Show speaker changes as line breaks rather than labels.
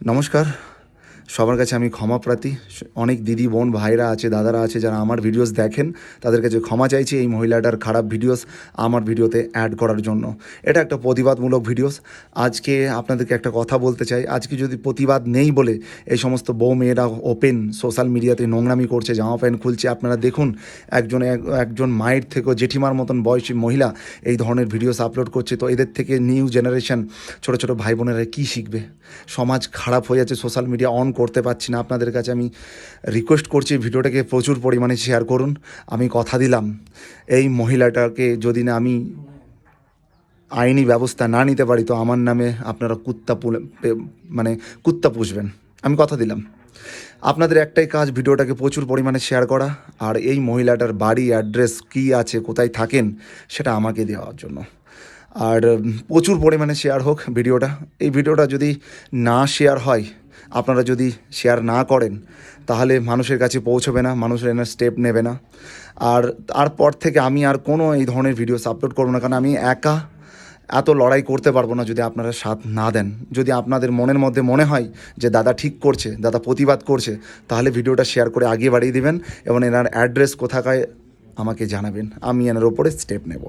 নমস্কার, সবার কাছে আমি ক্ষমা প্রার্থী। অনেক দিদি বোন ভাইরা আছে, দাদারা আছে যারা আমার ভিডিওস দেখেন, তাদের কাছে ক্ষমা চাইছি এই মহিলাটার খারাপ ভিডিওস আমার ভিডিওতে অ্যাড করার জন্য। এটা একটা প্রতিবাদমূলক ভিডিওস। আজকে আপনাদেরকে একটা কথা বলতে চাই, আজকে যদি প্রতিবাদ নেই বলে এই সমস্ত বউ মেয়েরা ওপেন সোশ্যাল মিডিয়াতে নোংরামি করছে, জামা প্যান্ট খুলছে, আপনারা দেখুন একজন মায়ের থেকেও জেঠিমার মতন বয়সী মহিলা এই ধরনের ভিডিওস আপলোড করছে, তো এদের থেকে নিউ জেনারেশন ছোটো ছোটো ভাই বোনেরা কী শিখবে? সমাজ খারাপ হয়ে যাচ্ছে, সোশ্যাল মিডিয়া অন করতে পারছি না। আপনাদের কাছে আমি রিকোয়েস্ট করছি ভিডিওটাকে প্রচুর পরিমাণে শেয়ার করুন। আমি কথা দিলাম এই মহিলাটাকে যদি না আমি আইনি ব্যবস্থা না নিতে পারি, তো আমার নামে আপনারা কুত্তা পুষবেন। আমি কথা দিলাম। আপনাদের একটাই কাজ, ভিডিওটাকে প্রচুর পরিমাণে শেয়ার করা, আর এই মহিলাটার বাড়ি অ্যাড্রেস কী আছে, কোথায় থাকেন, সেটা আমাকে দেওয়ার জন্য। আর প্রচুর পরিমাণে শেয়ার হোক ভিডিওটা। এই ভিডিওটা যদি না শেয়ার হয়, আপনারা যদি শেয়ার না করেন, তাহলে মানুষের কাছে পৌঁছবে না, মানুষের এনার স্টেপ নেবে না। আর তারপর থেকে আমি আর কোনো এই ধরনের ভিডিওস আপলোড করবো না, কারণ আমি একা এত লড়াই করতে পারবো না যদি আপনারা সাথ না দেন। যদি আপনাদের মনের মধ্যে মনে হয় যে দাদা ঠিক করছে, দাদা প্রতিবাদ করছে, তাহলে ভিডিওটা শেয়ার করে আগিয়ে বাড়িয়ে দিবেন এবং এনার অ্যাড্রেস কোথাকায় আমাকে জানাবেন। আমি এনার ওপরে স্টেপ নেব।